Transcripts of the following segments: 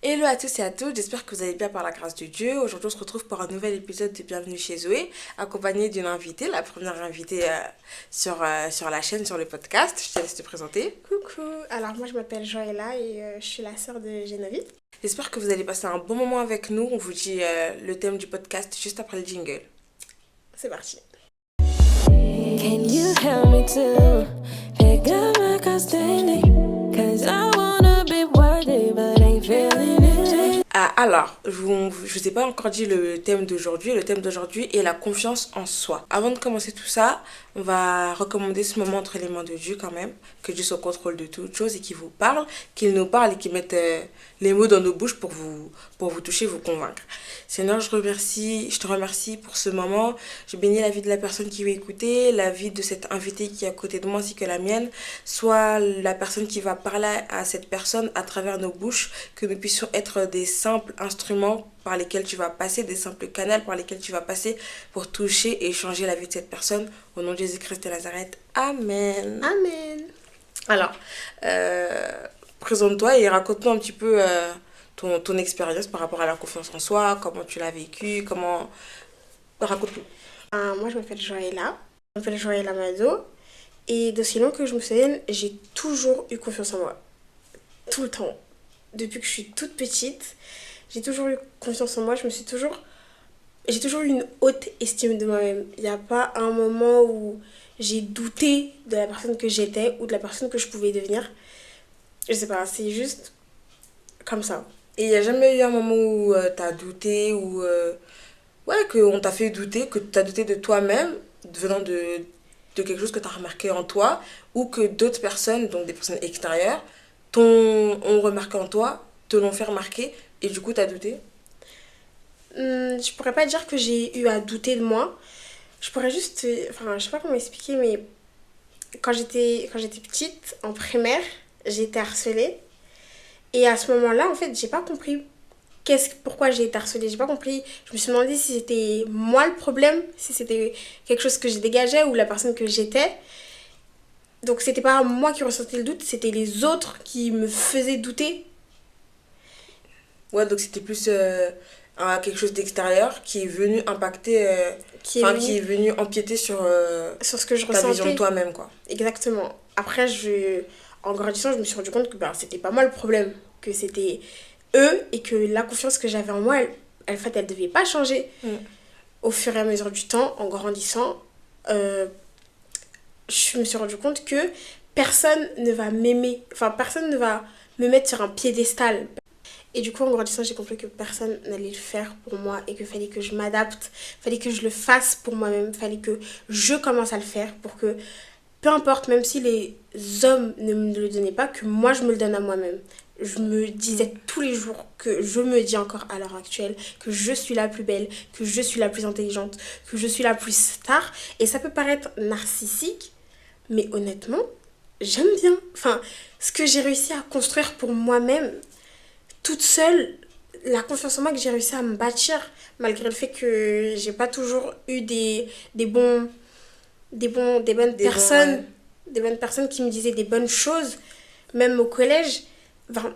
Hello à tous et à toutes, j'espère que vous allez bien par la grâce de Dieu. Aujourd'hui, on se retrouve pour un nouvel épisode de Bienvenue chez Zoé, accompagné d'une invitée, la première invitée sur la chaîne, sur le podcast. Je te laisse te présenter. Coucou, alors moi je m'appelle Joëlla et je suis la sœur de Génovive. J'espère que vous allez passer un bon moment avec nous. On vous dit le thème du podcast juste après le jingle. C'est parti. Can you help me to pick up my cross daily? Cause I wanna be worthy, but ain't feeling it. Alors, je vous ai pas encore dit le thème d'aujourd'hui. Le thème d'aujourd'hui est la confiance en soi. Avant de commencer tout ça, on va recommander ce moment entre les mains de Dieu quand même. Que Dieu soit au contrôle de toutes choses et qu'il vous parle, qu'il nous parle et qu'il mette les mots dans nos bouches pour vous toucher, vous convaincre. Seigneur, je te remercie pour ce moment. Je bénis la vie de la personne qui va écouter, la vie de cette invitée qui est à côté de moi ainsi que la mienne. Soit la personne qui va parler à cette personne à travers nos bouches, que nous puissions être des simples instruments par lesquels tu vas passer, des simples canaux par lesquels tu vas passer pour toucher et changer la vie de cette personne. Au nom de Jésus-Christ de Nazareth. Amen. Amen. Alors, présente-toi et raconte-nous un petit peu ton expérience par rapport à la confiance en soi, comment tu l'as vécu, comment... Raconte-nous. Moi je m'appelle Joëlla. Je m'appelle Joëlla Mado. Et d'aussi long que je me souvienne, j'ai toujours eu confiance en moi. Tout le temps. Depuis que je suis toute petite, j'ai toujours eu confiance en moi. J'ai toujours eu une haute estime de moi-même. Il n'y a pas un moment où j'ai douté de la personne que j'étais ou de la personne que je pouvais devenir. Je sais pas, c'est juste comme ça. Et il n'y a jamais eu un moment où t'as douté, ou ouais, qu'on t'a fait douter, que t'as douté de toi-même, venant de quelque chose que t'as remarqué en toi, ou que d'autres personnes, donc des personnes extérieures, ont remarqué en toi, te l'ont fait remarquer, et du coup t'as douté. Je pourrais pas dire que j'ai eu à douter de moi. Je pourrais juste... Enfin, je sais pas comment expliquer, mais quand j'étais petite, en primaire, j'ai été harcelée. Et à ce moment-là, en fait, j'ai pas compris pourquoi j'ai été harcelée. J'ai pas compris. Je me suis demandé si c'était moi le problème, si c'était quelque chose que j'ai dégagé ou la personne que j'étais. Donc c'était pas moi qui ressentais le doute, c'était les autres qui me faisaient douter. Ouais, donc c'était plus quelque chose d'extérieur qui est venu impacter, Qui est qui est venu venu empiéter sur sur ce que je ta vision de ressentais. toi-même, quoi. Exactement. Après, en grandissant, je me suis rendu compte que ben, c'était pas moi le problème, que c'était eux et que la confiance que j'avais en moi, en fait, elle devait pas changer. Mm. Au fur et à mesure du temps, en grandissant, euh, je me suis rendu compte que personne ne va m'aimer, enfin, personne ne va me mettre sur un piédestal. Et du coup, en grandissant, j'ai compris que personne n'allait le faire pour moi et qu'il fallait que je m'adapte, fallait que je le fasse pour moi-même, fallait que je commence à le faire pour que peu importe, même si les hommes ne me le donnaient pas, que moi je me le donne à moi-même. Je me disais tous les jours, que je me dis encore à l'heure actuelle, que je suis la plus belle, que je suis la plus intelligente, que je suis la plus star. Et ça peut paraître narcissique, mais honnêtement, j'aime bien. Enfin, ce que j'ai réussi à construire pour moi-même, toute seule, la confiance en moi que j'ai réussi à me bâtir, malgré le fait que j'ai pas toujours eu des bons des bonnes Des bons, ouais. personnes, des bonnes personnes qui me disaient des bonnes choses, même au collège. Enfin,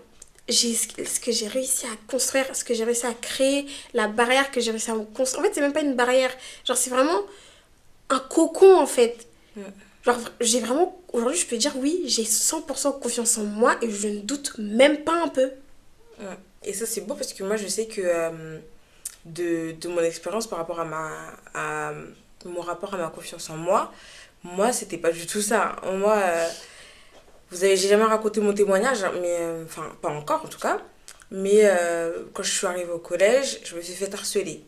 ce que j'ai réussi à construire, ce que j'ai réussi à créer, la barrière que j'ai réussi à me construire. En fait, c'est même pas une barrière. Genre, c'est vraiment un cocon, en fait. Mm. Genre, j'ai vraiment... Aujourd'hui, je peux dire, oui, j'ai 100% confiance en moi et je ne doute même pas un peu. Ouais. Et ça, c'est beau parce que moi, je sais que de mon expérience par rapport à mon rapport à ma confiance en moi, moi, c'était pas du tout ça. Moi, j'ai jamais raconté mon témoignage, hein, mais enfin, pas encore en tout cas. Mais quand je suis arrivée au collège, je me suis fait harceler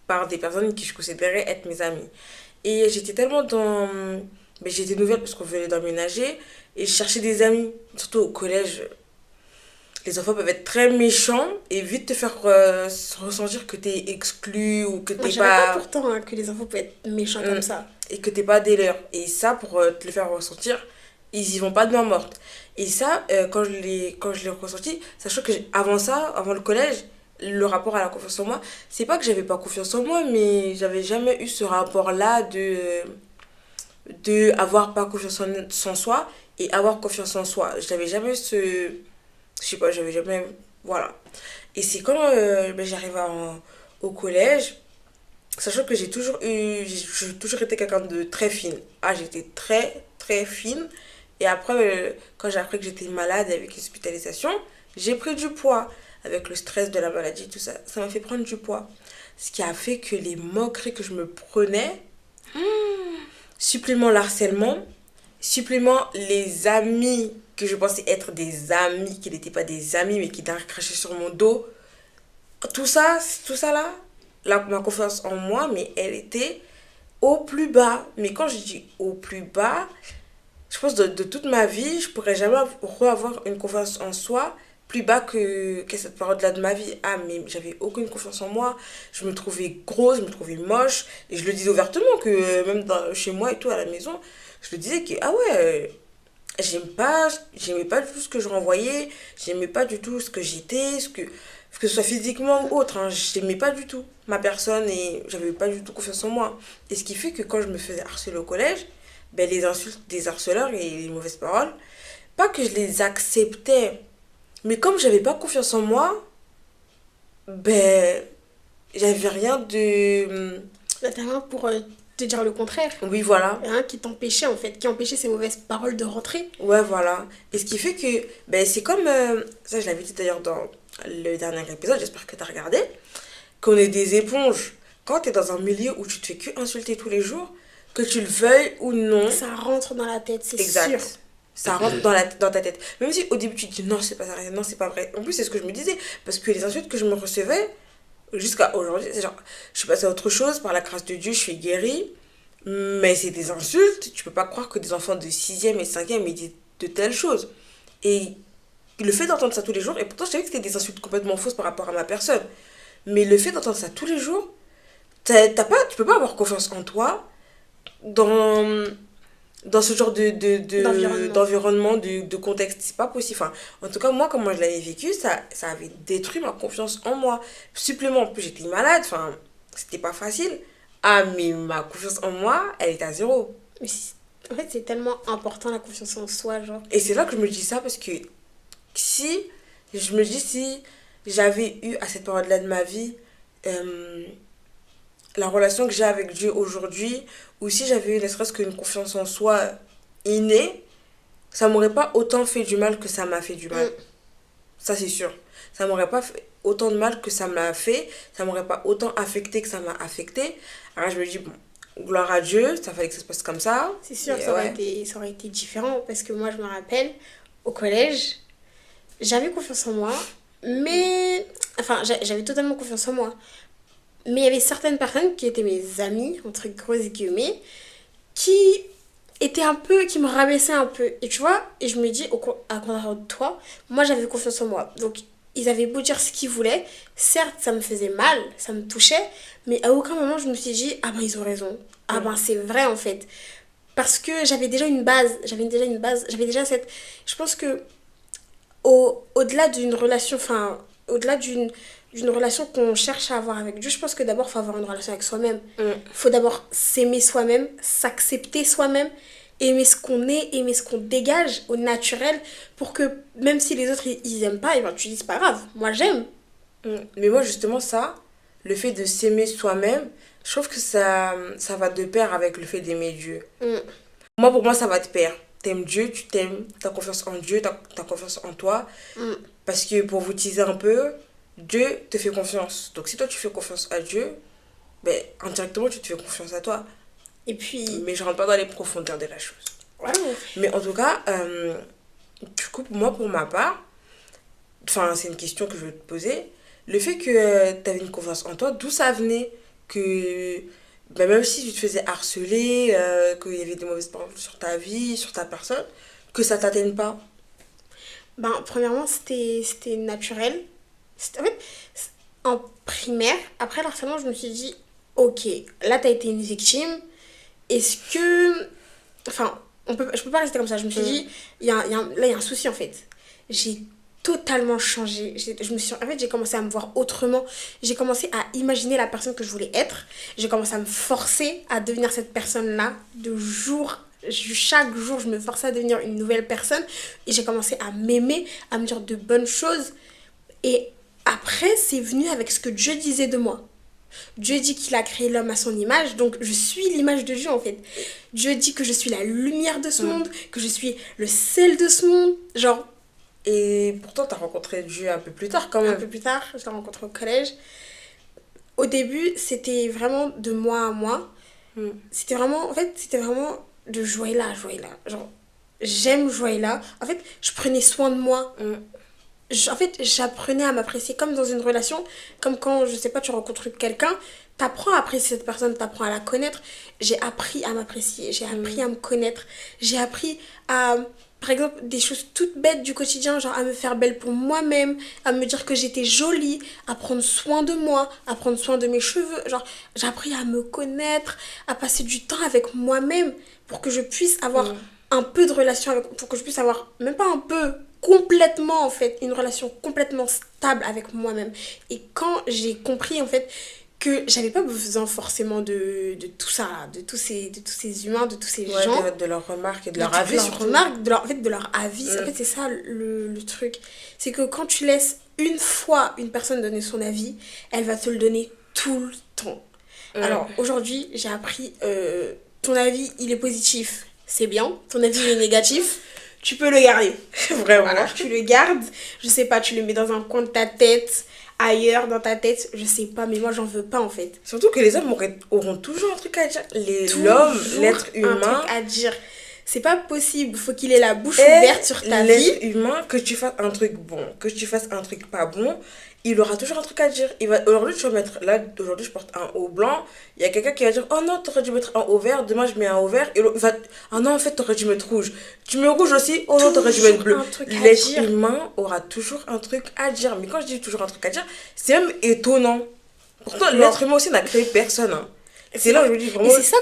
par des personnes que je considérais être mes amies. Et j'étais tellement dans. Mais j'étais nouvelle parce qu'on venait d'emménager et je cherchais des amis. Surtout au collège, les enfants peuvent être très méchants et vite te faire ressentir que t'es exclu ou que Moi, je t'es savais pas pas. pourtant hein, que les enfants peuvent être méchants comme ça. Et que t'es pas des leurs. Et ça, pour te le faire ressentir, ils y vont pas de main morte. Et ça, quand je l'ai ressenti, sachant que avant ça, avant le collège, le rapport à la confiance en moi, c'est pas que j'avais pas confiance en moi, mais j'avais jamais eu ce rapport-là de avoir pas confiance en soi et avoir confiance en soi. Je n'avais jamais ce. Je sais pas, j'avais jamais. Voilà. Et c'est quand j'arrive au collège, sachant que j'ai toujours été quelqu'un de très fine. Ah, j'étais très, très fine. Et après, quand j'ai appris que j'étais malade avec l'hospitalisation, j'ai pris du poids. Avec le stress de la maladie, tout ça, ça m'a fait prendre du poids. Ce qui a fait que les moqueries que je me prenais, supplément l'harcèlement, supplément les amis que je pensais être des amis, qui n'étaient pas des amis, mais qui crachaient sur mon dos. Tout ça là, ma confiance en moi, mais elle était au plus bas. Mais quand je dis au plus bas, je pense de toute ma vie, je pourrais jamais avoir une confiance en soi plus bas que cette période-là de ma vie. Ah, mais j'avais aucune confiance en moi. Je me trouvais grosse, je me trouvais moche. Et je le disais ouvertement, que même chez moi et tout, à la maison, je le disais que, ah ouais, j'aimais pas du tout ce que je renvoyais. J'aimais pas du tout ce que j'étais, que ce soit physiquement ou autre. Hein, j'aimais pas du tout ma personne et j'avais pas du tout confiance en moi. Et ce qui fait que quand je me faisais harceler au collège, ben, les insultes des harceleurs et les mauvaises paroles, pas que je les acceptais, mais comme j'avais pas confiance en moi, ben j'avais rien de... Là, t'as rien pour te dire le contraire. Oui, voilà. Rien qui t'empêchait en fait, qui empêchait ces mauvaises paroles de rentrer. Ouais, voilà. Et ce qui fait que, ben c'est comme, ça je l'avais dit d'ailleurs dans le dernier épisode, j'espère que t'as regardé, qu'on est des éponges. Quand t'es dans un milieu où tu te fais que insulter tous les jours, que tu le veuilles ou non, Ça rentre dans la tête, c'est exact. sûr. Ça rentre dans ta tête. Même si au début tu te dis non, c'est pas ça, non, c'est pas vrai. En plus, c'est ce que je me disais. Parce que les insultes que je me recevais, jusqu'à aujourd'hui, c'est genre, je suis passée à autre chose, par la grâce de Dieu, je suis guérie. Mais c'est des insultes. Tu peux pas croire que des enfants de sixième et cinquième aient dit de telles choses. Et le fait d'entendre ça tous les jours, et pourtant je savais que c'était des insultes complètement fausses par rapport à ma personne. Mais le fait d'entendre ça tous les jours, tu peux pas avoir confiance en toi dans ce genre d'environnement, de contexte. C'est pas possible. Enfin, en tout cas, moi, comment je l'avais vécu, ça avait détruit ma confiance en moi. Supplément, en plus, j'étais malade. Enfin, c'était pas facile. Ah, mais ma confiance en moi, elle est à zéro. Mais en fait, c'est tellement important la confiance en soi, genre. Et c'est là que je me dis ça parce que je me dis si j'avais eu à cette période-là de ma vie la relation que j'ai avec Dieu aujourd'hui, ou si j'avais eu ne serait-ce qu'une confiance en soi innée, ça m'aurait pas autant fait du mal que ça m'a fait du mal. Ça, c'est sûr. Ça m'aurait pas fait autant de mal que ça m'a fait. Ça m'aurait pas autant affecté que ça m'a affecté. Alors je me dis, bon, gloire à Dieu, ça fallait que ça se passe comme ça. C'est sûr, Et ça aurait été différent parce que moi, je me rappelle, au collège, j'avais confiance en moi, mais... Enfin, j'avais totalement confiance en moi. Mais il y avait certaines personnes qui étaient mes amis, entre grosses guillemets, qui étaient un peu, qui me rabaissaient un peu. Et tu vois, et je me dis, à contraire de toi, moi j'avais confiance en moi. Donc ils avaient beau dire ce qu'ils voulaient, certes ça me faisait mal, ça me touchait, mais à aucun moment je me suis dit, ah ben ils ont raison. Ah ben c'est vrai en fait. Parce que j'avais déjà une base, j'avais déjà cette... Je pense que au-delà d'une relation, enfin, au-delà d'une relation qu'on cherche à avoir avec Dieu, je pense que d'abord, il faut avoir une relation avec soi-même. Il faut d'abord s'aimer soi-même, s'accepter soi-même, aimer ce qu'on est, aimer ce qu'on dégage au naturel, pour que même si les autres, ils aiment pas, et ben, tu dis, c'est pas grave, moi j'aime. Mais moi, justement, ça, le fait de s'aimer soi-même, je trouve que ça va de pair avec le fait d'aimer Dieu. Moi, pour moi, ça va de pair. T'aimes Dieu, tu t'aimes, t'as confiance en Dieu, t'as confiance en toi. Parce que pour vous teaser un peu, Dieu te fait confiance. Donc si toi tu fais confiance à Dieu, ben indirectement tu te fais confiance à toi. Et puis... Mais je rentre pas dans les profondeurs de la chose. Ouais. Mais en tout cas, du coup, moi pour ma part, enfin c'est une question que je veux te poser, le fait que tu avais une confiance en toi, d'où ça venait que ben, même si tu te faisais harceler, qu'il y avait des mauvaises paroles sur ta vie, sur ta personne, que ça t'atteigne pas? Ben, premièrement, c'était naturel. En fait, en primaire, après l'harcèlement, je me suis dit, ok, là, t'as été une victime. Est-ce que... Enfin, je peux pas rester comme ça. Je me suis dit, là, il y a un souci, en fait. J'ai totalement changé. En fait, j'ai commencé à me voir autrement. J'ai commencé à imaginer la personne que je voulais être. J'ai commencé à me forcer à devenir cette personne-là chaque jour, je me forçais à devenir une nouvelle personne et j'ai commencé à m'aimer, à me dire de bonnes choses. Et après, c'est venu avec ce que Dieu disait de moi. Dieu dit qu'il a créé l'homme à son image, donc je suis l'image de Dieu en fait. Dieu dit que je suis la lumière de ce monde, que je suis le sel de ce monde. Genre, Et pourtant, t'as rencontré Dieu un peu plus tard quand un même. peu plus tard, je l'ai rencontré au collège. Au début, c'était vraiment de moi à moi. C'était vraiment, en fait, c'était vraiment de Joëlla à Joëlla. Genre, j'aime Joëlla. En fait, je prenais soin de moi. En fait, j'apprenais à m'apprécier comme dans une relation, comme quand, je sais pas, tu rencontres quelqu'un, t'apprends à apprécier cette personne, t'apprends à la connaître. J'ai appris à m'apprécier, j'ai appris à me connaître, j'ai appris à, par exemple, des choses toutes bêtes du quotidien, genre à me faire belle pour moi-même, à me dire que j'étais jolie, à prendre soin de moi, à prendre soin de mes cheveux. Genre, j'ai appris à me connaître, à passer du temps avec moi-même pour que je puisse avoir un peu de relation avec, pour que je puisse avoir, même pas un peu, complètement en fait, une relation complètement stable avec moi-même. Et quand j'ai compris en fait que j'avais pas besoin forcément de tout ça, de tous ces humains, de tous ces Ouais, gens, de leurs remarques et de de leur toutes avis leurs surtout. remarques, en fait, de leur avis. En fait, c'est ça le truc. C'est que quand tu laisses une fois une personne donner son avis, elle va te le donner tout le temps. Alors aujourd'hui, j'ai appris, ton avis, il est positif, c'est bien. Ton avis, il est négatif, tu peux le garder. Vraiment. Voilà, tu le gardes. Je sais pas, tu le mets dans un coin de ta tête, ailleurs dans ta tête, je sais pas, mais moi, j'en veux pas en fait. Surtout que les hommes auront toujours un truc à dire. L'homme, Toujours l'être un humain, truc à dire. C'est pas possible, faut qu'il ait la bouche ouverte sur ta vie. l'être humain, que tu fasses un truc bon, que tu fasses un truc pas bon, il aura toujours un truc à dire. Aujourd'hui, tu vas mettre, là, aujourd'hui, je porte un haut blanc, il y a quelqu'un qui va dire, oh non, t'aurais dû mettre un haut vert, demain je mets un haut vert, et l'autre, il va, ah non, en fait, t'aurais dû mettre rouge. Tu mets rouge aussi, oh non, t'aurais dû mettre bleu. Toujours un truc à L'être dire. humain aura toujours un truc à dire. Mais quand je dis toujours un truc à dire, c'est même étonnant. Pourtant, l'être humain aussi n'a créé personne. Hein. C'est là où je me dis vraiment. Et c'est ça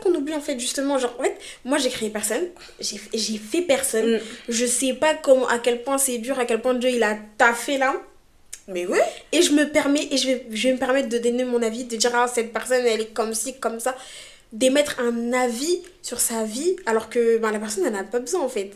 qu'on oublie en fait, justement. Genre, en fait, moi j'ai créé personne, j'ai fait personne. Je sais pas comment, à quel point c'est dur, à quel point Dieu il a taffé là. Mais ouais. Et je me permets, et je vais me permettre de donner mon avis, de dire, ah, cette personne elle est comme ci, comme ça. D'émettre un avis sur sa vie, alors que ben, la personne elle n'a pas besoin en fait.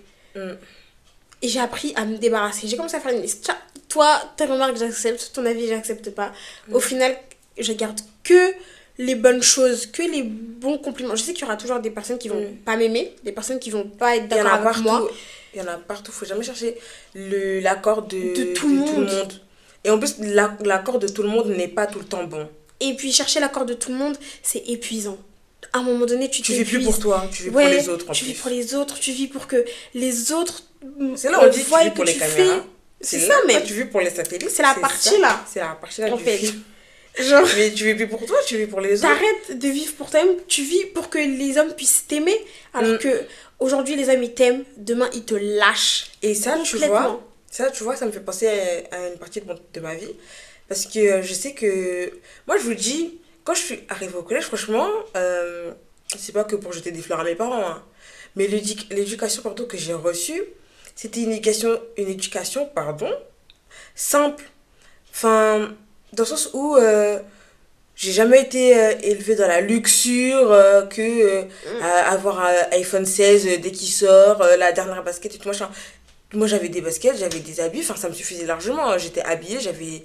Et j'ai appris à me débarrasser. J'ai commencé à faire une liste. Tiens, toi, ta remarque, j'accepte. Ton avis, j'accepte pas. Au final, je garde que les bonnes choses, que les bons compliments. Je sais qu'il y aura toujours des personnes qui vont pas m'aimer, des personnes qui vont pas être Il y en d'accord a avec partout. moi. Il y en a partout. Faut jamais chercher l'accord De tout le monde. Et en plus, l'accord de tout le monde n'est pas tout le temps bon. Et puis, chercher l'accord de tout le monde, c'est épuisant. À un moment donné, tu vis plus t'épuises. pour toi, tu vis pour les autres en tu vis plus. pour les autres, tu vis pour que les autres C'est là où on dit que tu voient vis pour que les tu caméras. fais. C'est là ça, que mais tu vis pour les satellites. c'est la partie ça. là. C'est la partie là En du fait. film. Genre, Mais tu vis plus pour toi, tu vis pour les autres. t'arrêtes de vivre pour toi-même, tu vis pour que les hommes puissent t'aimer. Alors que aujourd'hui les hommes ils t'aiment, demain ils te lâchent. Et ça, tu Complètement. vois, ça me fait penser à une partie de ma vie. Parce que je sais que. Moi, je vous dis, quand je suis arrivée au collège, franchement, c'est pas que pour jeter des fleurs à mes parents, hein, mais l'éducation pardon, que j'ai reçue, c'était une éducation pardon, simple. Enfin, dans le sens où j'ai jamais été élevée dans la luxure, avoir un iPhone 16 dès qu'il sort, la dernière basket et tout machin. Moi, j'avais des baskets, j'avais des habits, enfin, ça me suffisait largement. Hein. J'étais habillée, j'avais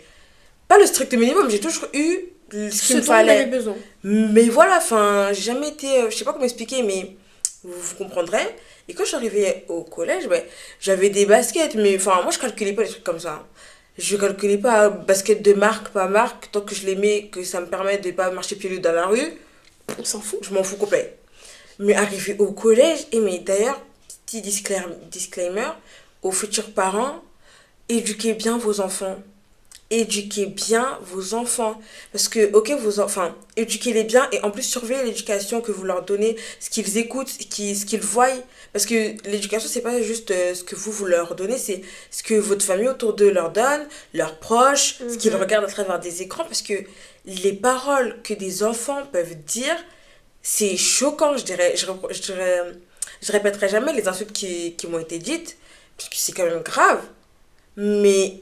pas le strict minimum, j'ai toujours eu ce qu'il me dont on avait fallait. besoin. Mais voilà, enfin, j'ai jamais été, je sais pas comment expliquer, mais vous comprendrez. Et quand je suis arrivée au collège, ouais, j'avais des baskets, mais enfin, moi, je calculais pas les trucs comme ça. Je calculais pas basket de marque, pas marque, tant que je les mets, que ça me permet de pas marcher pieds nus dans la rue, On s'en fout. je m'en fous complet. Mais arrivé au collège, et mais d'ailleurs, petit disclaimer, aux futurs parents, éduquez bien vos enfants. Éduquez bien vos enfants. Parce que, ok, éduquez-les bien et en plus surveillez l'éducation que vous leur donnez, ce qu'ils écoutent, ce qu'ils voient. Parce que l'éducation, c'est pas juste ce que vous leur donnez, c'est ce que votre famille autour d'eux leur donne, leurs proches, ce qu'ils regardent à travers des écrans. Parce que les paroles que des enfants peuvent dire, c'est choquant, je répéterai jamais les insultes qui m'ont été dites, parce que c'est quand même grave. Mais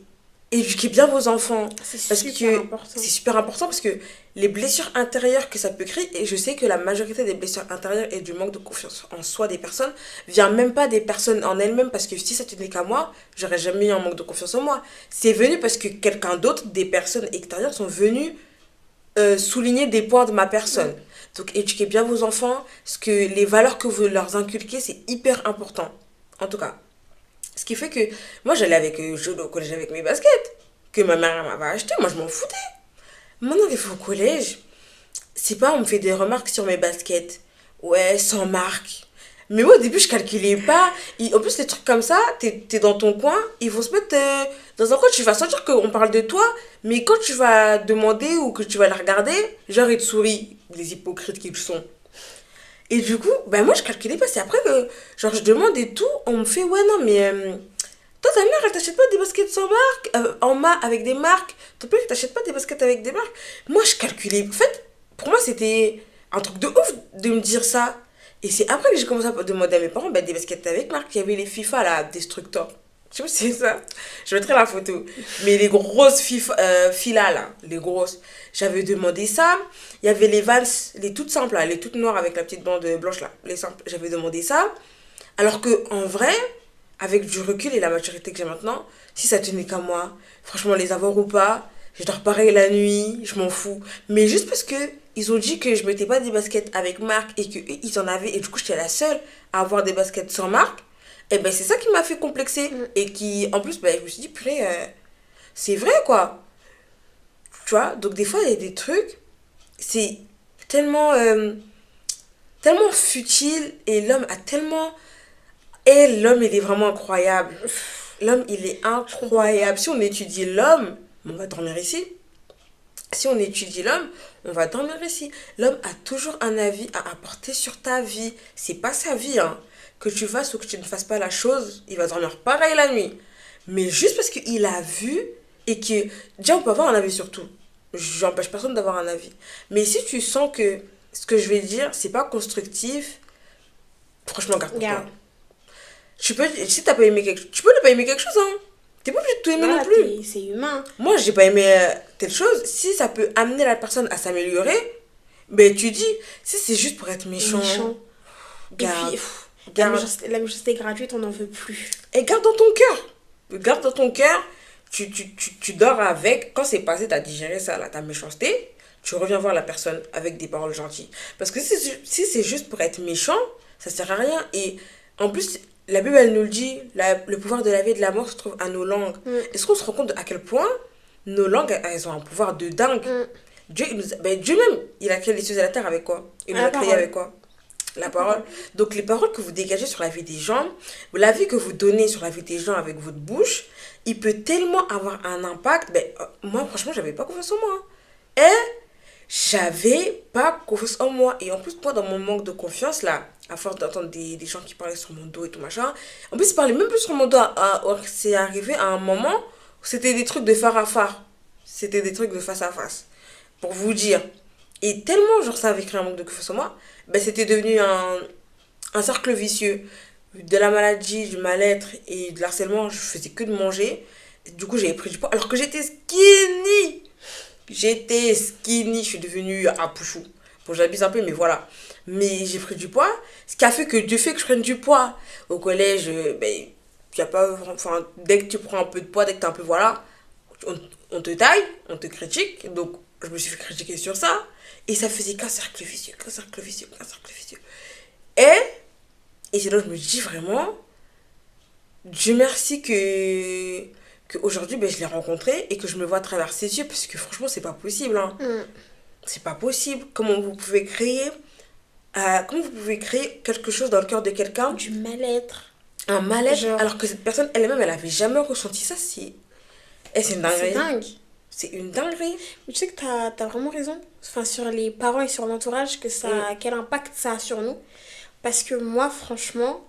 éduquez bien vos enfants. C'est Parce super que important. c'est super important parce que les blessures intérieures que ça peut créer, et je sais que la majorité des blessures intérieures et du manque de confiance en soi des personnes vient même pas des personnes en elles-mêmes, parce que si ça tenait qu'à moi, j'aurais jamais eu un manque de confiance en moi. C'est venu parce que quelqu'un d'autre, des personnes extérieures, sont venus souligner des points de ma personne. Donc éduquez bien vos enfants, parce que les valeurs que vous leur inculquez, c'est hyper important. En tout cas. Ce qui fait que moi j'allais je vais au collège avec mes baskets que ma mère m'avait acheté, moi je m'en foutais. Maintenant qu'il faut au collège, c'est pas on me fait des remarques sur mes baskets. Ouais, sans marque. Mais moi au début je calculais pas. En plus les trucs comme ça, t'es dans ton coin, ils vont se mettre dans un coin, tu vas sentir qu'on parle de toi, mais quand tu vas demander ou que tu vas la regarder, genre ils te sourient, les hypocrites qu'ils sont. Et du coup, ben moi je calculais pas, c'est après que genre je demande et tout, on me fait ouais non mais toi ta mère elle t'achète pas des baskets sans marque, avec des marques, ton père il t'achète pas des baskets avec des marques. Moi je calculais, en fait pour moi c'était un truc de ouf de me dire ça. Et c'est après que j'ai commencé à demander à mes parents ben, des baskets avec marque, il y avait les FIFA là, Destructor. Je sais pas si c'est ça. Je mettrai la photo. Mais les grosses filas là, les grosses. J'avais demandé ça. Il y avait les Vans, les toutes simples là, les toutes noires avec la petite bande blanche là, les simples. J'avais demandé ça. Alors que en vrai, avec du recul et la maturité que j'ai maintenant, si ça tenait qu'à moi, franchement les avoir ou pas, je dors pareil la nuit, je m'en fous. Mais juste parce que ils ont dit que je mettais pas des baskets avec marque et qu'ils en avaient et du coup j'étais la seule à avoir des baskets sans marque. Et ben c'est ça qui m'a fait complexer et qui en plus ben, je me suis dit purée c'est vrai quoi, tu vois. Donc des fois il y a des trucs c'est tellement tellement futile et l'homme a tellement et l'homme il est vraiment incroyable, l'homme il est incroyable. Si on étudie l'homme on va dormir ici, si on étudie l'homme on va dormir ici. L'homme a toujours un avis à apporter sur ta vie, c'est pas sa vie hein. Que tu fasses ou que tu ne fasses pas la chose, il va dormir pareil la nuit. Mais juste parce qu'il a vu et que... Déjà, on peut avoir un avis sur tout. J'empêche personne d'avoir un avis. Mais si tu sens que ce que je vais dire, c'est pas constructif, franchement, garde pour toi. Si t'as pas aimé quelque chose, tu peux ne pas aimer quelque chose, hein. T'es pas obligé de tout aimer non plus. C'est humain. Moi, j'ai pas aimé telle chose. Si ça peut amener la personne à s'améliorer, ben tu dis, si c'est juste pour être méchant. Garde. Et puis... La méchanceté gratuite, on n'en veut plus. Et garde dans ton cœur. Garde dans ton cœur. Tu dors avec. Quand c'est passé, t'as digéré ça, là, ta méchanceté. Tu reviens voir la personne avec des paroles gentilles. Parce que si c'est juste pour être méchant, ça sert à rien. Et en plus, la Bible, elle nous le dit, le pouvoir de la vie et de la mort se trouve à nos langues. Est-ce qu'on se rend compte à quel point nos langues, elles ont un pouvoir de dingue. Dieu même, il a créé les cieux et la terre avec quoi? Il nous a créé avec quoi? La parole. Donc les paroles que vous dégagez sur la vie des gens, la vie que vous donnez sur la vie des gens avec votre bouche, il peut tellement avoir un impact. Moi franchement j'avais pas confiance en moi. J'avais pas confiance en moi. Et en plus moi dans mon manque de confiance là, à force d'entendre des gens qui parlaient sur mon dos et tout machin, en plus ils parlaient même plus sur mon dos. C'est arrivé à un moment où c'était des trucs de phare à phare. C'était des trucs de face à face. Pour vous dire. Et tellement genre ça avait créé un manque de confiance en moi, c'était devenu un cercle vicieux. De la maladie, du mal-être et de l'harcèlement, je faisais que de manger. Et du coup j'avais pris du poids alors que j'étais skinny. Je suis devenue à pouchou. Bon j'abuse un peu mais voilà. Mais j'ai pris du poids, ce qui a fait que du fait que je prenne du poids au collège, y a pas, enfin, dès que tu prends un peu de poids, dès que t'es un peu voilà, on te taille, on te critique. Donc je me suis fait critiquer sur ça. Et ça faisait qu'un cercle vicieux, qu'un cercle vicieux, qu'un cercle vicieux. Et c'est là que je me dis vraiment, Dieu merci que aujourd'hui je l'ai rencontré et que je me vois à travers ses yeux, parce que franchement c'est pas possible. Hein. C'est pas possible. Comment vous pouvez créer quelque chose dans le cœur de quelqu'un? Du mal-être. Un mal-être, alors que cette personne elle-même elle avait jamais ressenti ça. C'est une dinguerie. C'est dingue. C'est une dinguerie. Mais tu sais que t'as vraiment raison. Enfin, sur les parents et sur l'entourage, quel impact ça a sur nous. Parce que moi, franchement,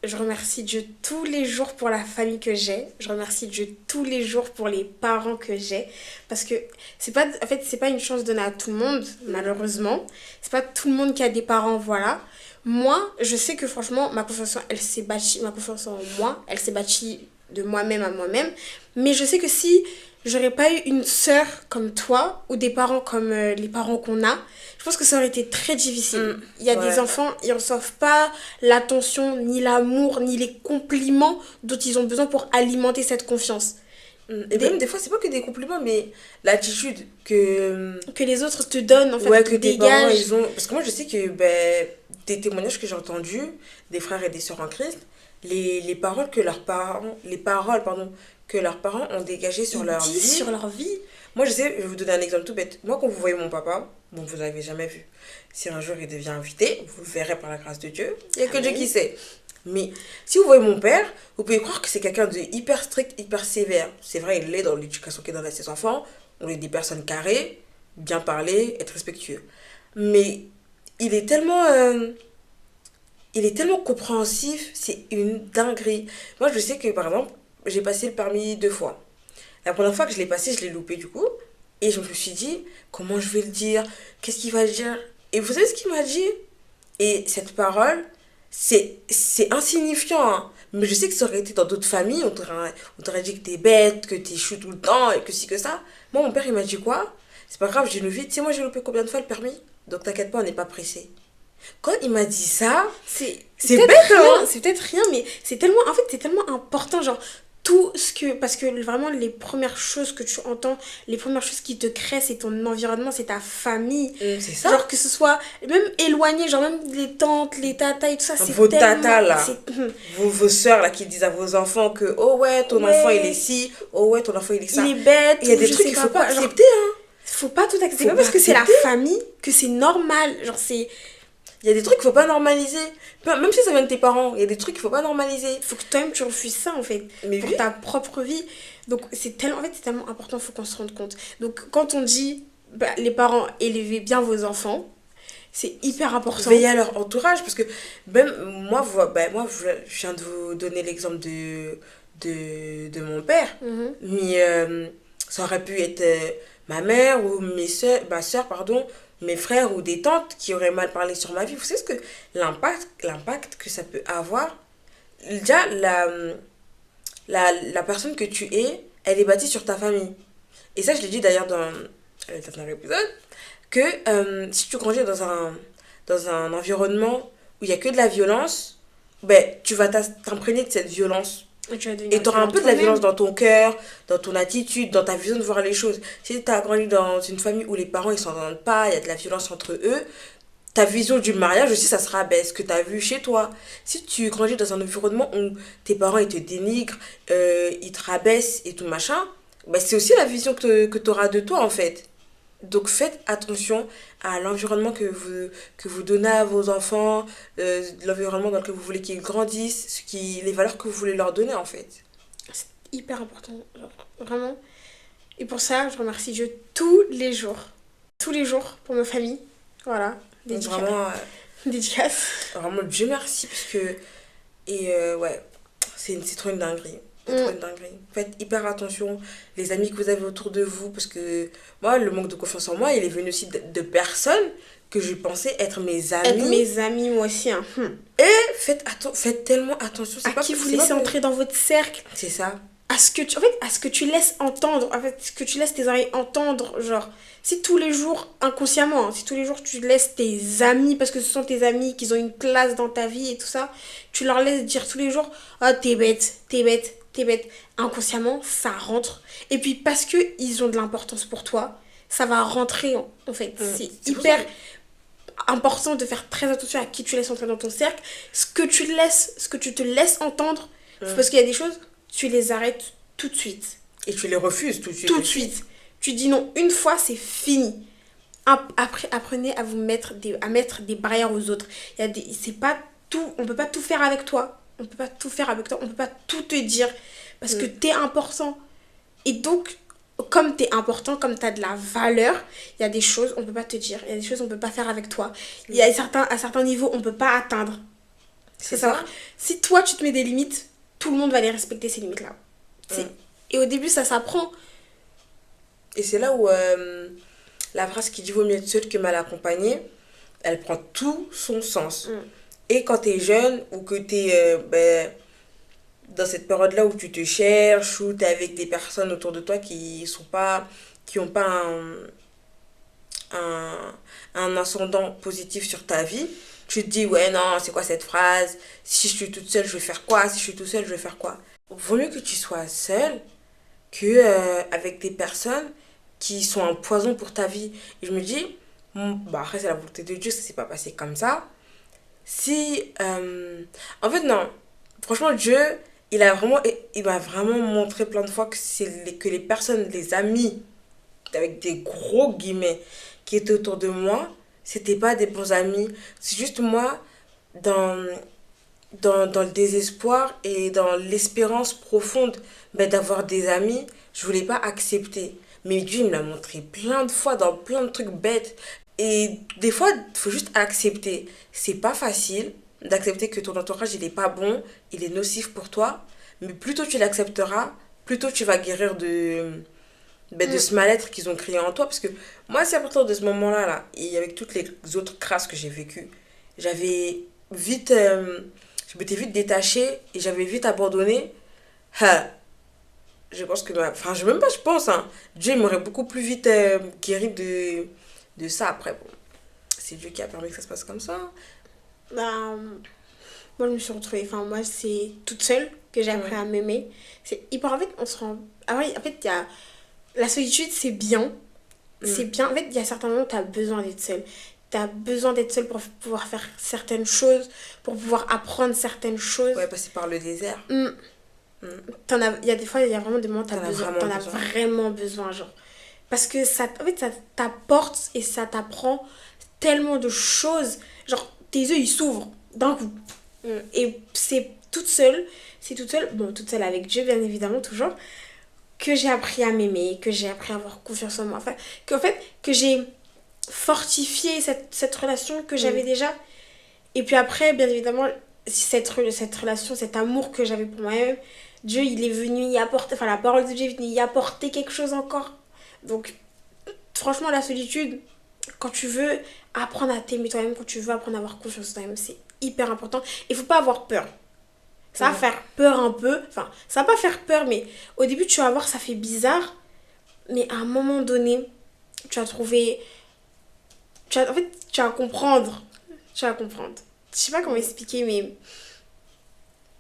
je remercie Dieu tous les jours pour la famille que j'ai. Je remercie Dieu tous les jours pour les parents que j'ai. Parce que c'est pas une chance donnée à tout le monde, malheureusement. C'est pas tout le monde qui a des parents, voilà. Moi, je sais que franchement, ma confiance en moi, elle s'est bâtie de moi-même à moi-même. Mais je sais que si j'aurais pas eu une sœur comme toi ou des parents comme les parents qu'on a, je pense que ça aurait été très difficile. Il y a des enfants, ils reçoivent pas l'attention, ni l'amour, ni les compliments dont ils ont besoin pour alimenter cette confiance. Et même des fois, c'est pas que des compliments, mais l'attitude que les autres te donnent, en fait, ouais, te que tes parents, dégagent. ils ont. Parce que moi, je sais que des témoignages que j'ai entendus, des frères et des sœurs en Christ, les paroles que leurs parents. Les paroles, pardon, que leurs parents ont dégagées sur Ils leur disent vie. sur leur vie. Moi, je sais, je vais vous donner un exemple tout bête. Moi, quand vous voyez mon papa, bon, vous l'avez jamais vu. Si un jour il devient invité, vous le verrez par la grâce de Dieu. Il n'y a que Dieu qui sait. Mais si vous voyez mon père, vous pouvez croire que c'est quelqu'un de hyper strict, hyper sévère. C'est vrai, il l'est dans l'éducation qu'il donne à ses enfants. On est des personnes carrées, bien parler, être respectueux. Mais il est tellement, compréhensif, c'est une dinguerie. Moi, je sais que par exemple, j'ai passé le permis 2 fois. La première fois que je l'ai passé, je l'ai loupé du coup. Et je me suis dit, comment je vais le dire? Qu'est-ce qu'il va dire? Et vous savez ce qu'il m'a dit? Et cette parole, c'est insignifiant, hein. Mais je sais que ça aurait été dans d'autres familles, on t'aurait dit que t'es bête, que t'es chou tout le temps, et que si, que ça. Moi, mon père, il m'a dit quoi? C'est pas grave, j'ai une vie. Tu sais, moi, j'ai loupé combien de fois le permis? Donc, t'inquiète pas, on n'est pas pressé. Quand il m'a dit ça, c'est peut-être bête, rien, hein? c'est peut-être rien, mais c'est tellement, en fait, c'est tellement important, genre, tout ce que, parce que vraiment, les premières choses que tu entends, les premières choses qui te créent, c'est ton environnement, c'est ta famille. C'est ça. Genre, que ce soit même éloigné, genre, même les tantes, les tatas et tout ça, c'est Vos tellement... tatas, là. c'est- Vos soeurs, là, qui disent à vos enfants que, oh ouais, ton Ouais. enfant, il est ci, oh ouais, ton enfant, il est ça. Il est bête, Il y a ou des je trucs sais qu'il faut pas quoi, genre, accepter, hein. faut pas tout accepter. Faut Pas parce pas que c'est la accepter. famille que c'est normal. Genre, c'est... Il y a des trucs qu'il faut pas normaliser. Même si ça vient de tes parents, il y a des trucs qu'il faut pas normaliser. Faut que toi-même tu refuses ça, en fait. Mais Pour oui. ta propre vie. Donc, en fait, c'est tellement important, faut qu'on se rende compte. Donc, quand on dit, les parents, élevez bien vos enfants, c'est hyper important. Veiller à leur entourage, parce que même moi, je viens de vous donner l'exemple de mon père. Mhm. Mais ça aurait pu être ma mère ou ma soeur, pardon, mes frères ou des tantes qui auraient mal parlé sur ma vie. Vous savez ce que l'impact que ça peut avoir? Déjà, la personne que tu es, elle est bâtie sur ta famille. Et ça, je l'ai dit d'ailleurs dans le dernier épisode, que si tu grandis dans un environnement où il n'y a que de la violence, ben, tu vas t'imprégner de cette violence. Et tu auras un peu de la violence dans ton cœur, dans ton attitude, dans ta vision de voir les choses. Si tu as grandi dans une famille où les parents ils s'entendent pas, il y a de la violence entre eux, ta vision du mariage aussi, ça sera ce que tu as vu chez toi. Si tu grandis dans un environnement où tes parents ils te dénigrent, ils te rabaissent et tout machin, ben, c'est aussi la vision que tu auras de toi en fait. Donc faites attention à l'environnement que vous donnez à vos enfants, l'environnement dans lequel vous voulez qu'ils grandissent, les valeurs que vous voulez leur donner en fait. C'est hyper important, genre, vraiment. Et pour ça, je remercie Dieu tous les jours. Tous les jours pour ma famille. Voilà. Vraiment, Dédicace. vraiment Dieu merci parce que ouais, c'est trop une dinguerie. C'est trop une dinguerie. Faites hyper attention les amis que vous avez autour de vous parce que moi le manque de confiance en moi il est venu aussi de personnes que je pensais être mes amis. Être mes amis, moi aussi. Hein. Et faites tellement attention. À qui vous laissez entrer dans votre cercle. C'est ça. À ce que tu laisses entendre, en fait, ce que tu laisses tes oreilles entendre, genre, si tous les jours, inconsciemment, hein, si tous les jours tu laisses tes amis, parce que ce sont tes amis, qu'ils ont une place dans ta vie et tout ça, tu leur laisses dire tous les jours, ah, t'es bête, t'es bête, t'es bête, inconsciemment, ça rentre. Et puis, parce qu'ils ont de l'importance pour toi, ça va rentrer, en fait. C'est hyper important de faire très attention à qui tu laisses entrer dans ton cercle, ce que tu te laisses entendre, parce qu'il y a des choses, tu les arrêtes tout de suite. Et tu les refuses tout de suite. Tout de suite. Tu dis non, une fois, c'est fini. Après, apprenez à mettre des barrières aux autres. C'est pas tout, on peut pas tout faire avec toi. On peut pas tout faire avec toi. On peut pas tout te dire. Parce que t'es important. Et donc, comme t'es important, comme t'as de la valeur, il y a des choses, on peut pas te dire. Il y a des choses, on peut pas faire avec toi. Il y a à certains niveaux, on peut pas atteindre. C'est ça. Si toi, tu te mets des limites, tout le monde va les respecter, ces limites-là. Et au début, ça s'apprend. Et c'est là où la phrase qui dit vaut mieux être seule que mal accompagnée, elle prend tout son sens. Et quand t'es jeune ou que dans cette période-là où tu te cherches, où tu es avec des personnes autour de toi qui ont pas un, un ascendant positif sur ta vie, tu te dis, ouais, non, c'est quoi cette phrase? Si je suis toute seule, je vais faire quoi? Si je suis tout seul, je vais faire quoi? Vaut mieux que tu sois seule que avec des personnes qui sont un poison pour ta vie. Et je me dis, bah après, c'est la volonté de Dieu, ça s'est pas passé comme ça. Si. En fait, non. Franchement, Dieu, il m'a vraiment montré plein de fois que les personnes, les amis, avec des gros guillemets, qui étaient autour de moi, c'était pas des bons amis. C'est juste moi, dans, dans le désespoir et dans l'espérance profonde d'avoir des amis, je voulais pas accepter. Mais Dieu, il me l'a montré plein de fois dans plein de trucs bêtes. Et des fois, il faut juste accepter. C'est pas facile d'accepter que ton entourage, il est pas bon, il est nocif pour toi. Mais plus tôt tu l'accepteras, plus tôt tu vas guérir de ce mal-être qu'ils ont créé en toi. Parce que moi, c'est à partir de ce moment-là, là, et avec toutes les autres crasses que j'ai vécues, j'avais vite. Je m'étais vite détachée et j'avais vite abandonné. Ha, je pense que. Enfin, je même pas, je pense. Hein, Dieu il m'aurait beaucoup plus vite guéri de ça. Après, bon, c'est Dieu qui a permis que ça se passe comme ça. Hein. Bah, moi, je me suis retrouvée. Enfin, moi, c'est toute seule que j'ai appris à m'aimer. C'est hyper. En fait, on se rend. Ah ouais, en fait, il y a. La solitude, c'est bien. C'est bien. En fait, il y a certains moments où tu as besoin d'être seule. Tu as besoin d'être seule pour pouvoir faire certaines choses, pour pouvoir apprendre certaines choses. Ouais, passer par le désert. Il y a des fois, il y a vraiment des moments où T'en as vraiment besoin, genre. Parce que ça, en fait, ça t'apporte et ça t'apprend tellement de choses. Genre, tes yeux, ils s'ouvrent d'un coup. Et c'est toute seule, bon, toute seule avec Dieu, bien évidemment, toujours, que j'ai appris à m'aimer, que j'ai appris à avoir confiance en moi. Enfin, que j'ai fortifié cette relation que j'avais déjà. Et puis après, bien évidemment, cette relation, cet amour que j'avais pour moi-même, Dieu, il est venu y apporter, enfin, la parole de Dieu est venue y apporter quelque chose encore. Donc, franchement, la solitude, quand tu veux apprendre à t'aimer toi-même, quand tu veux apprendre à avoir confiance en toi-même, c'est hyper important. Il faut pas avoir peur. Ça va faire peur un peu. Enfin, ça va pas faire peur, mais au début, tu vas voir, ça fait bizarre. Mais à un moment donné, tu vas trouver... en fait, tu vas comprendre. Tu vas comprendre. Je sais pas comment expliquer, mais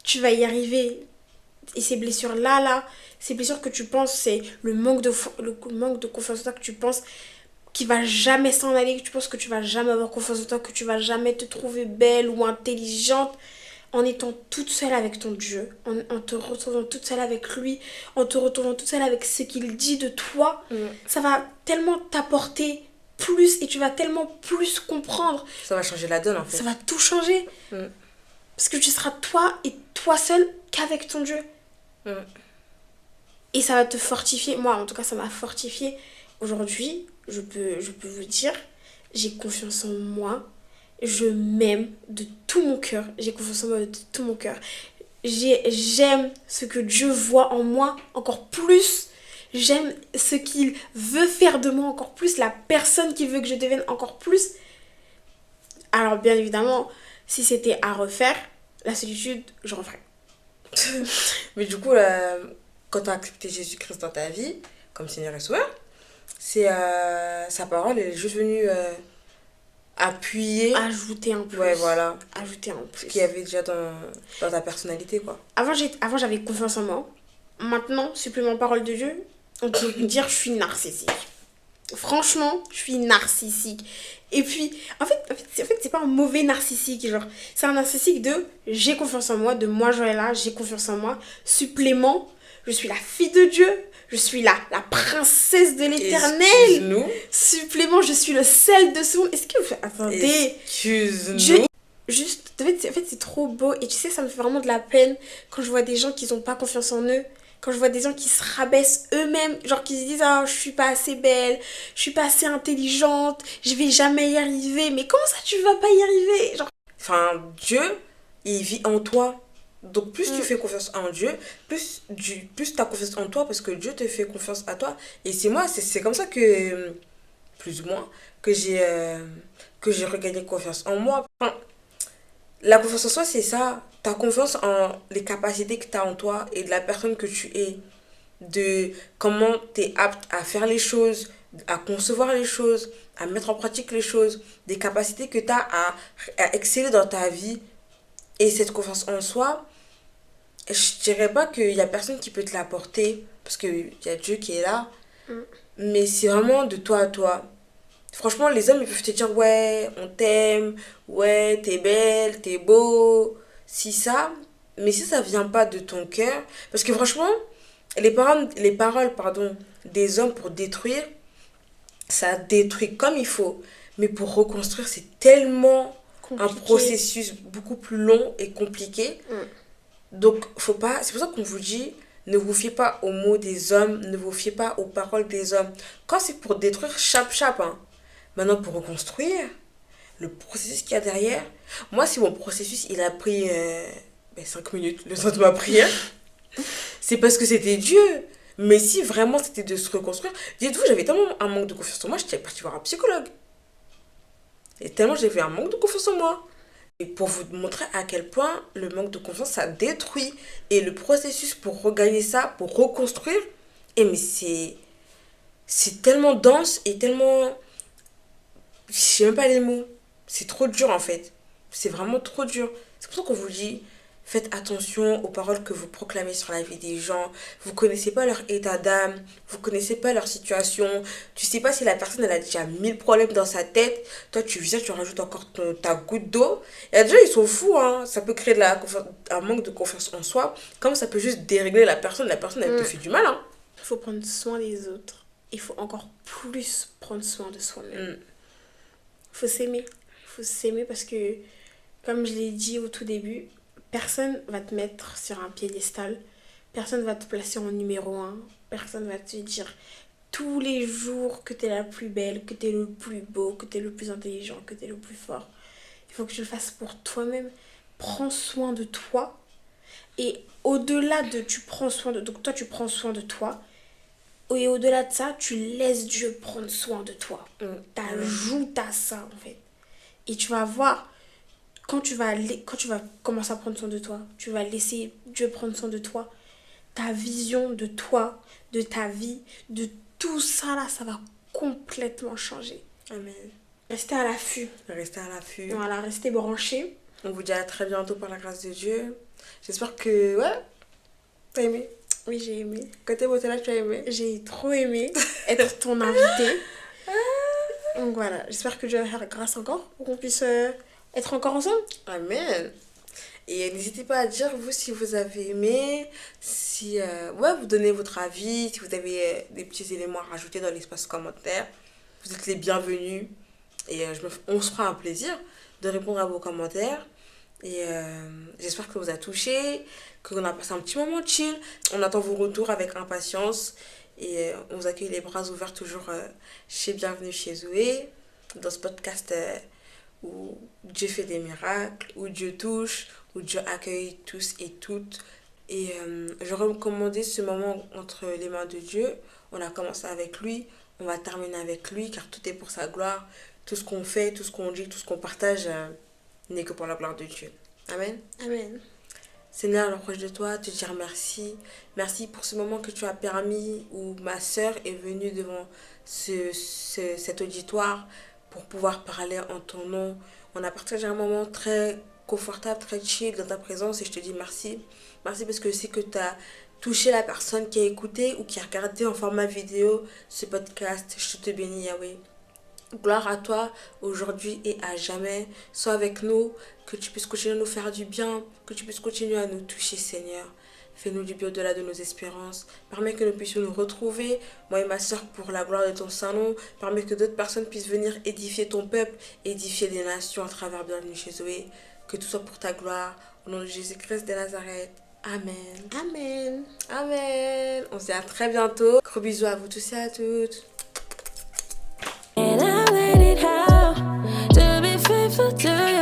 tu vas y arriver. Et ces blessures-là, ces blessures que tu penses, c'est le manque de confiance en toi que tu penses qui va jamais s'en aller, que tu penses que tu vas jamais avoir confiance en toi, que tu vas jamais te trouver belle ou intelligente. En étant toute seule avec ton Dieu, en te retrouvant toute seule avec lui, en te retrouvant toute seule avec ce qu'il dit de toi, ça va tellement t'apporter plus et tu vas tellement plus comprendre. Ça va changer la donne en fait. Ça va tout changer. Parce que tu seras toi et toi seule qu'avec ton Dieu. Et ça va te fortifier. Moi, en tout cas, ça m'a fortifié. Aujourd'hui, je peux vous dire, j'ai confiance en moi. Je m'aime de tout mon cœur. J'ai confiance en moi de tout mon cœur. J'aime ce que Dieu voit en moi encore plus. J'aime ce qu'il veut faire de moi encore plus. La personne qu'il veut que je devienne encore plus. Alors, bien évidemment, si c'était à refaire, la solitude, je referais. Mais du coup, quand tu as accepté Jésus-Christ dans ta vie, comme Seigneur et Sauveur, sa parole, elle est juste venue... appuyer, ajouter un plus. Ouais, voilà. Ajouter un plus. Ce qu'il y avait déjà dans ta personnalité, quoi. Avant, j'avais confiance en moi. Maintenant, supplément parole de Dieu, on peut dire je suis narcissique. Franchement, je suis narcissique. Et puis, en fait c'est pas un mauvais narcissique. Genre, c'est un narcissique de j'ai confiance en moi, de moi, Joëlla, j'ai confiance en moi. Supplément, je suis la fille de Dieu. Je suis la princesse de l'Éternel. Excuse-nous. Supplément, je suis le sel de ce monde. Est-ce que vous... Attendez. Excuse-nous. Juste, en fait, c'est trop beau. Et tu sais, ça me fait vraiment de la peine quand je vois des gens qui n'ont pas confiance en eux. Quand je vois des gens qui se rabaissent eux-mêmes. Genre qui se disent, ah, je suis pas assez belle. Je suis pas assez intelligente. Je vais jamais y arriver. Mais comment ça, tu vas pas y arriver? Genre... Enfin, Dieu, il vit en toi. Donc plus tu fais confiance en Dieu, plus tu as confiance en toi parce que Dieu te fait confiance à toi. Et c'est comme ça que, plus ou moins, que j'ai regagné confiance en moi. Enfin, la confiance en soi, c'est ça. ta confiance en les capacités que tu as en toi et de la personne que tu es, de comment tu es apte à faire les choses, à concevoir les choses, à mettre en pratique les choses, des capacités que tu as à exceller dans ta vie et cette confiance en soi, je dirais pas qu'il y a personne qui peut te l'apporter parce qu'il y a Dieu qui est là, mais c'est vraiment de toi à toi. Franchement, les hommes ils peuvent te dire ouais, on t'aime, ouais, t'es belle, t'es beau, si ça, mais si ça vient pas de ton cœur, parce que franchement, les paroles pardon, des hommes pour détruire, ça détruit comme il faut, mais pour reconstruire, c'est tellement un Compliqué. processus beaucoup plus long et compliqué. Donc, faut pas. C'est pour ça qu'on vous dit, ne vous fiez pas aux mots des hommes, ne vous fiez pas aux paroles des hommes. Quand c'est pour détruire, chap, hein. Maintenant, pour reconstruire, le processus qu'il y a derrière. Moi, si mon processus, il a pris 5 minutes, le temps de ma prière, c'est parce que c'était Dieu. Mais si vraiment c'était de se reconstruire, dites-vous, j'avais tellement un manque de confiance en moi, j'étais partie voir un psychologue. Et tellement j'avais un manque de confiance en moi. Et pour vous montrer à quel point le manque de confiance, ça détruit. Et le processus pour regagner ça, pour reconstruire, mais c'est tellement dense et tellement... Je sais même pas les mots. C'est trop dur en fait. C'est vraiment trop dur. C'est pour ça qu'on vous dit, faites attention aux paroles que vous proclamez sur la vie des gens. Vous connaissez pas leur état d'âme. Vous connaissez pas leur situation. Tu sais pas si la personne elle a déjà 1000 problèmes dans sa tête. Toi tu viens, tu rajoutes encore ta goutte d'eau. Et déjà ils sont fous, hein. Ça peut créer un manque de confiance en soi. Comme ça peut juste dérégler la personne. La personne elle te fait du mal, hein. Il faut prendre soin des autres. Il faut encore plus prendre soin de soi-même. Il faut s'aimer. Il faut s'aimer parce que, comme je l'ai dit au tout début, personne va te mettre sur un piédestal. Personne va te placer en numéro 1. Personne va te dire tous les jours que tu es la plus belle, que tu es le plus beau, que tu es le plus intelligent, que tu es le plus fort. Il faut que tu le fasses pour toi-même. Prends soin de toi. Et au-delà de tu prends soin de... Donc toi, tu prends soin de toi. Et au-delà de ça, tu laisses Dieu prendre soin de toi. T'ajoutes à ça, en fait. Et tu vas voir, quand tu vas commencer à prendre soin de toi, tu vas laisser Dieu prendre soin de toi, ta vision de toi, de ta vie, de tout ça là, ça va complètement changer. Amen. Restez à l'affût. Restez à l'affût. Voilà, restez branchés. On vous dit à très bientôt par la grâce de Dieu. J'espère que... Ouais, t'as aimé. Oui, j'ai aimé. Côté beauté là, tu as aimé. J'ai trop aimé être ton invitée. Donc voilà, j'espère que Dieu va faire grâce encore pour qu'on puisse être encore ensemble. Amen. Et n'hésitez pas à dire, vous, si vous avez aimé, si vous donnez votre avis, si vous avez des petits éléments à rajouter dans l'espace commentaire. Vous êtes les bienvenus. Et on se fera un plaisir de répondre à vos commentaires. Et j'espère que ça vous a touché, qu'on a passé un petit moment chill. On attend vos retours avec impatience. Et on vous accueille les bras ouverts toujours chez Bienvenue chez Zoé, dans ce podcast où Dieu fait des miracles, où Dieu touche, où Dieu accueille tous et toutes. Et je recommandais ce moment entre les mains de Dieu. On a commencé avec lui, on va terminer avec lui, car tout est pour sa gloire. Tout ce qu'on fait, tout ce qu'on dit, tout ce qu'on partage n'est que pour la gloire de Dieu. Amen. Amen. Seigneur, j'approche de toi, te dire merci. Merci pour ce moment que tu as permis où ma sœur est venue devant cet auditoire pour pouvoir parler en ton nom. On a partagé un moment très confortable, très chill dans ta présence et je te dis merci. Merci parce que je sais que tu as touché la personne qui a écouté ou qui a regardé en format vidéo ce podcast. Je te bénis, Yahweh. Gloire à toi aujourd'hui et à jamais. Sois avec nous, que tu puisses continuer à nous faire du bien, que tu puisses continuer à nous toucher, Seigneur. Fais-nous du bien au-delà de nos espérances. Permets que nous puissions nous retrouver, moi et ma soeur, pour la gloire de ton Saint-Nom. Permets que d'autres personnes puissent venir édifier ton peuple, édifier des nations à travers Bienvenue chez Zoé. Que tout soit pour ta gloire. Au nom de Jésus-Christ de Nazareth. Amen. Amen. Amen. On se dit à très bientôt. Gros bisous à vous tous et à toutes. And I let it out to be faithful to you.